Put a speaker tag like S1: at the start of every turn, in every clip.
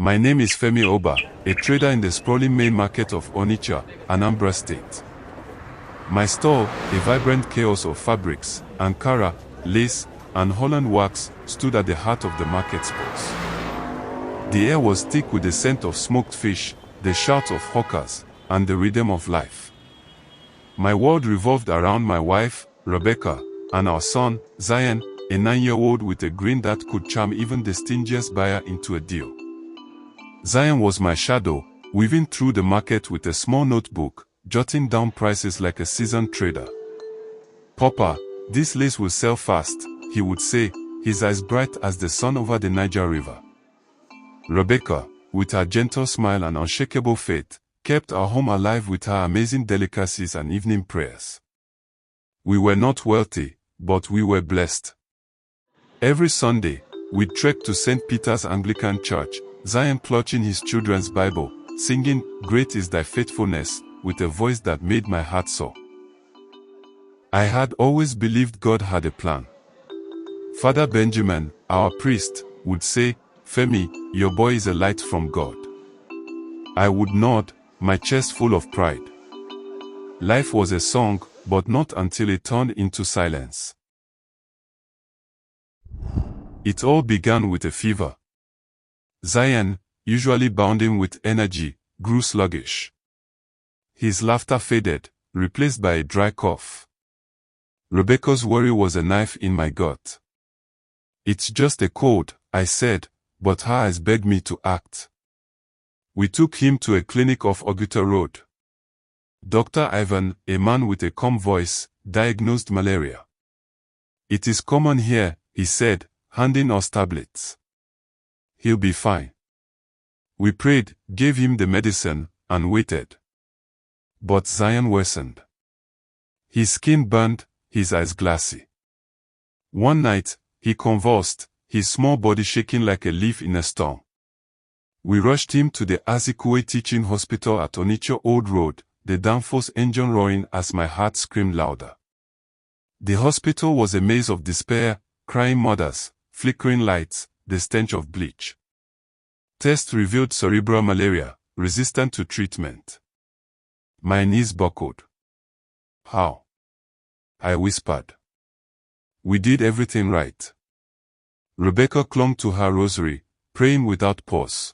S1: My name is Femi Oba, a trader in the sprawling main market of Onitsha, Anambra State. My store, a vibrant chaos of fabrics, Ankara, lace, and Holland wax, stood at the heart of the market spots. The air was thick with the scent of smoked fish, the shouts of hawkers, and the rhythm of life. My world revolved around my wife, Rebecca, and our son, Zion, a 9-year-old with a grin that could charm even the stingiest buyer into a deal. Zion was my shadow, weaving through the market with a small notebook, jotting down prices like a seasoned trader. "Papa, this lace will sell fast," he would say, his eyes bright as the sun over the Niger River. Rebecca, with her gentle smile and unshakable faith, kept our home alive with her amazing delicacies and evening prayers. We were not wealthy, but we were blessed. Every Sunday, we trekked to St. Peter's Anglican Church, Zion clutching his children's Bible, singing, "Great is thy faithfulness," with a voice that made my heart soar. I had always believed God had a plan. Father Benjamin, our priest, would say, "Femi, your boy is a light from God." I would nod, my chest full of pride. Life was a song, but not until it turned into silence. It all began with a fever. Zion, usually bounding with energy, grew sluggish. His laughter faded, replaced by a dry cough. Rebecca's worry was a knife in my gut. "It's just a cold," I said, but her eyes begged me to act. We took him to a clinic off Oguta Road. Dr. Ivan, a man with a calm voice, diagnosed malaria. "It is common here," he said, handing us tablets. "He'll be fine." We prayed, gave him the medicine, and waited. But Zion worsened. His skin burned, his eyes glassy. One night, he convulsed, his small body shaking like a leaf in a storm. We rushed him to the Azikwe Teaching Hospital at Onitsha Old Road, the downforce engine roaring as my heart screamed louder. The hospital was a maze of despair, crying mothers, flickering lights, the stench of bleach. Tests revealed cerebral malaria, resistant to treatment. My knees buckled. "How?" I whispered. "We did everything right." Rebecca clung to her rosary, praying without pause.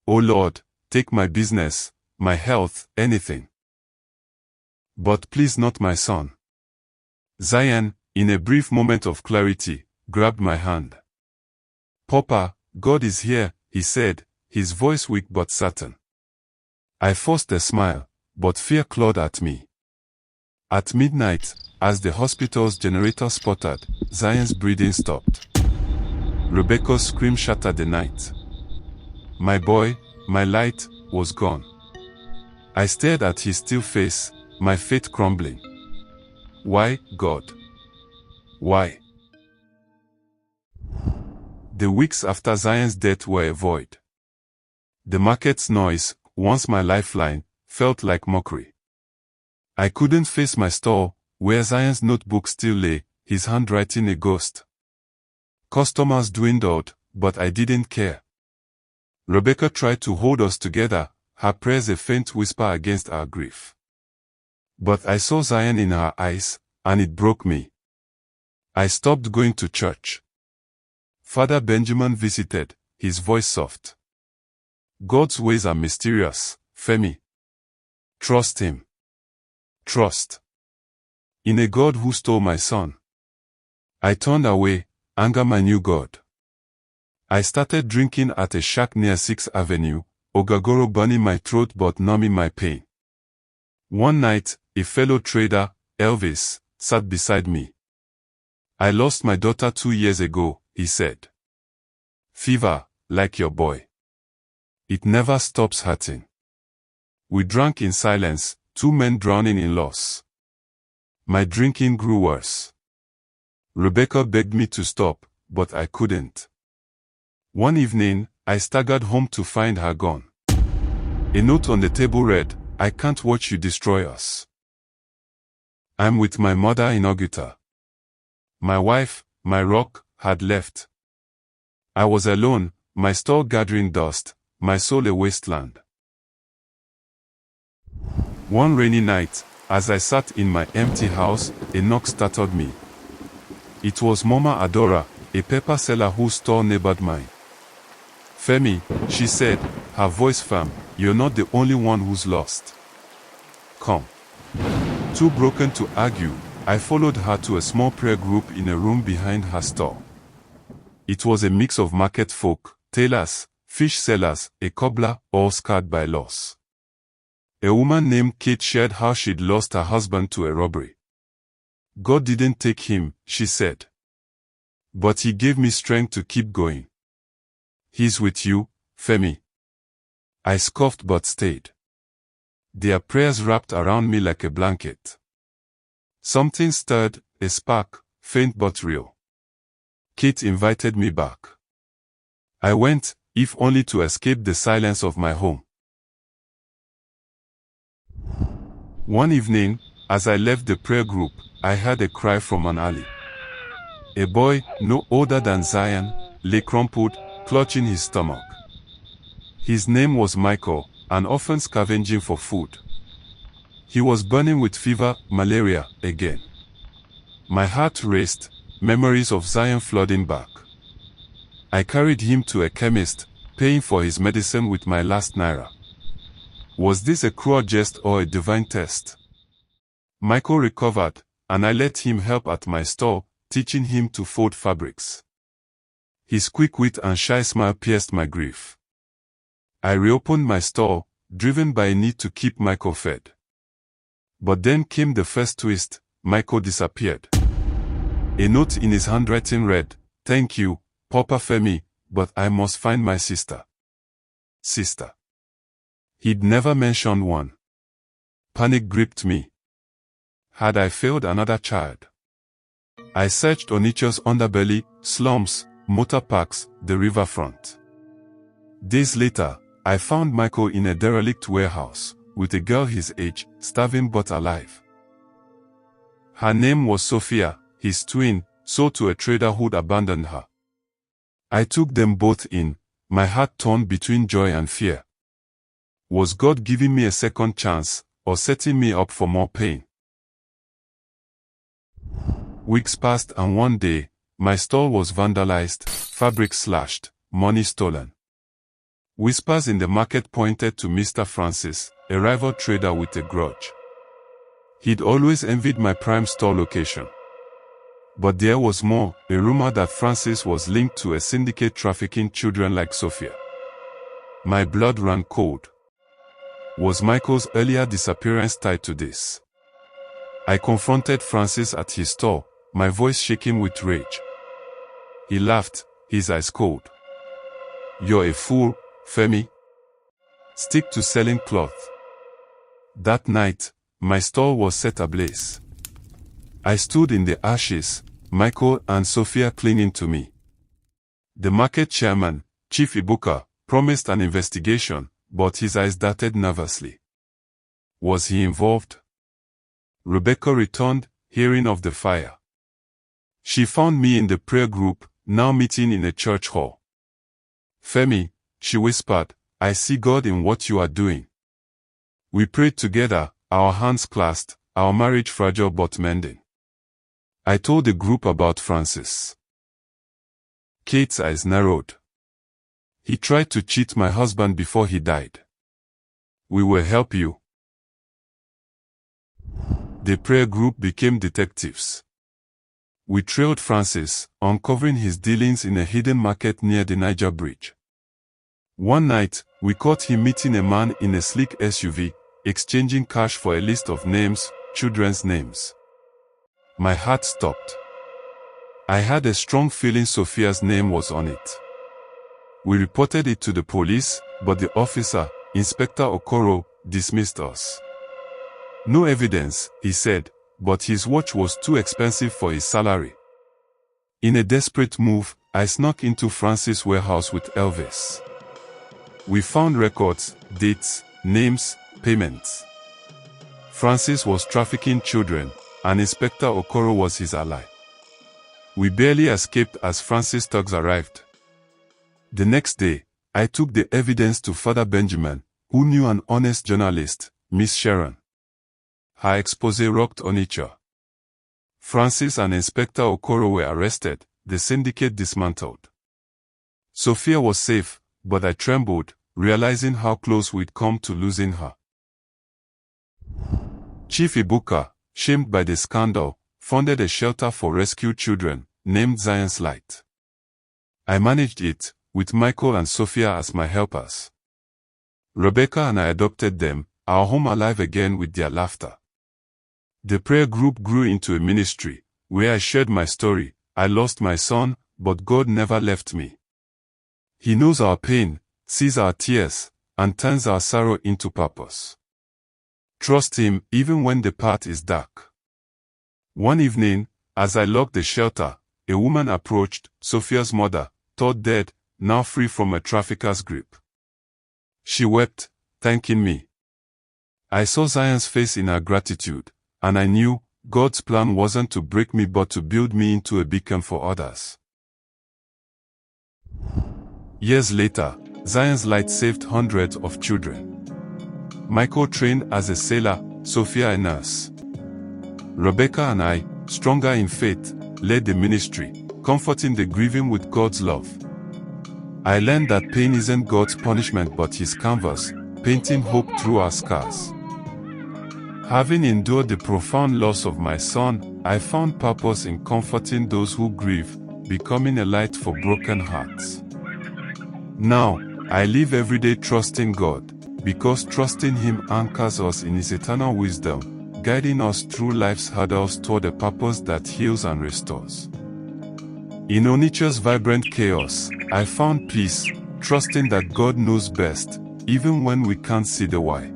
S1: "Oh Lord, take my business, my health, anything. But please not my son." Zion, in a brief moment of clarity, grabbed my hand. "Papa, God is here," he said, his voice weak but certain. I forced a smile, but fear clawed at me. At midnight, as the hospital's generator sputtered, Zion's breathing stopped. Rebecca's scream shattered the night. My boy, my light, was gone. I stared at his still face, my faith crumbling. Why, God? Why? The weeks after Zion's death were a void. The market's noise, once my lifeline, felt like mockery. I couldn't face my store, where Zion's notebook still lay, his handwriting a ghost. Customers dwindled, but I didn't care. Rebecca tried to hold us together, her prayers a faint whisper against our grief. But I saw Zion in her eyes, and it broke me. I stopped going to church. Father Benjamin visited, his voice soft. "God's ways are mysterious, Femi. Trust him. Trust in a God who stole my son." I turned away, anger my new God. I started drinking at a shack near 6th Avenue, Ogagoro burning my throat but numbing my pain. One night, a fellow trader, Elvis, sat beside me. "I lost my daughter 2 years ago," he said. "Fever, like your boy. It never stops hurting." We drank in silence, two men drowning in loss. My drinking grew worse. Rebecca begged me to stop, but I couldn't. One evening, I staggered home to find her gone. A note on the table read, "I can't watch you destroy us. I'm with my mother in Oguta." My wife, my rock, had left. I was alone, my store gathering dust, my soul a wasteland. One rainy night, as I sat in my empty house, a knock startled me. It was Mama Adora, a pepper seller whose store neighbored mine. "Femi," she said, her voice firm, "you're not the only one who's lost. Come." Too broken to argue, I followed her to a small prayer group in a room behind her store. It was a mix of market folk, tailors, fish sellers, a cobbler, all scarred by loss. A woman named Kate shared how she'd lost her husband to a robbery. "God didn't take him," she said. "But he gave me strength to keep going. He's with you, Femi." I scoffed but stayed. Their prayers wrapped around me like a blanket. Something stirred, a spark, faint but real. Kate invited me back. I went, if only to escape the silence of my home. One evening, as I left the prayer group, I heard a cry from an alley. A boy, no older than Zion, lay crumpled, clutching his stomach. His name was Michael, and often scavenging for food. He was burning with fever, malaria, again. My heart raced, memories of Zion flooding back. I carried him to a chemist, paying for his medicine with my last naira. Was this a cruel jest or a divine test? Michael recovered, and I let him help at my store, teaching him to fold fabrics. His quick wit and shy smile pierced my grief. I reopened my store, driven by a need to keep Michael fed. But then came the first twist. Michael disappeared. A note in his handwriting read, "Thank you, Papa Femi, but I must find my sister." Sister. He'd never mentioned one. Panic gripped me. Had I failed another child? I searched Onitsha's underbelly, slums, motor parks, the riverfront. Days later, I found Michael in a derelict warehouse, with a girl his age, starving but alive. Her name was Sophia, his twin, sold to a trader who'd abandoned her. I took them both in, my heart torn between joy and fear. Was God giving me a second chance, or setting me up for more pain? Weeks passed and one day, my store was vandalized, fabric slashed, money stolen. Whispers in the market pointed to Mr. Francis, a rival trader with a grudge. He'd always envied my prime store location. But there was more, a rumor that Francis was linked to a syndicate trafficking children like Sophia. My blood ran cold. Was Michael's earlier disappearance tied to this? I confronted Francis at his store, my voice shaking with rage. He laughed, his eyes cold. "You're a fool, Femi. Stick to selling cloth." That night, my store was set ablaze. I stood in the ashes, Michael and Sophia clinging to me. The market chairman, Chief Ibuka, promised an investigation, but his eyes darted nervously. Was he involved? Rebecca returned, hearing of the fire. She found me in the prayer group, now meeting in a church hall. "Femi," she whispered, "I see God in what you are doing." We prayed together, our hands clasped, our marriage fragile but mending. I told the group about Francis. Kate's eyes narrowed. "He tried to cheat my husband before he died. We will help you." The prayer group became detectives. We trailed Francis, uncovering his dealings in a hidden market near the Niger Bridge. One night, we caught him meeting a man in a sleek SUV, exchanging cash for a list of names, children's names. My heart stopped. I had a strong feeling Sophia's name was on it. We reported it to the police, but the officer, Inspector Okoro, dismissed us. "No evidence," he said, but his watch was too expensive for his salary. In a desperate move, I snuck into Francis' warehouse with Elvis. We found records, dates, names, payments. Francis was trafficking children, and Inspector Okoro was his ally. We barely escaped as Francis' thugs arrived. The next day, I took the evidence to Father Benjamin, who knew an honest journalist, Miss Sharon. Her expose rocked Onitsha. Francis and Inspector Okoro were arrested, the syndicate dismantled. Sophia was safe, but I trembled, realizing how close we'd come to losing her. Chief Ibuka, shamed by the scandal, funded a shelter for rescued children, named Zion's Light. I managed it, with Michael and Sophia as my helpers. Rebecca and I adopted them, our home alive again with their laughter. The prayer group grew into a ministry, where I shared my story. I lost my son, but God never left me. He knows our pain, sees our tears, and turns our sorrow into purpose. Trust Him even when the path is dark. One evening, as I locked the shelter, a woman approached, Sophia's mother, thought dead, now free from a trafficker's grip. She wept, thanking me. I saw Zion's face in her gratitude, and I knew God's plan wasn't to break me but to build me into a beacon for others. Years later, Zion's Light saved hundreds of children. Michael trained as a sailor, Sophia a nurse. Rebecca and I, stronger in faith, led the ministry, comforting the grieving with God's love. I learned that pain isn't God's punishment but His canvas, painting hope through our scars. Having endured the profound loss of my son, I found purpose in comforting those who grieve, becoming a light for broken hearts. Now, I live every day trusting God, because trusting Him anchors us in His eternal wisdom, guiding us through life's hurdles toward a purpose that heals and restores. In Onitsha's vibrant chaos, I found peace, trusting that God knows best, even when we can't see the why.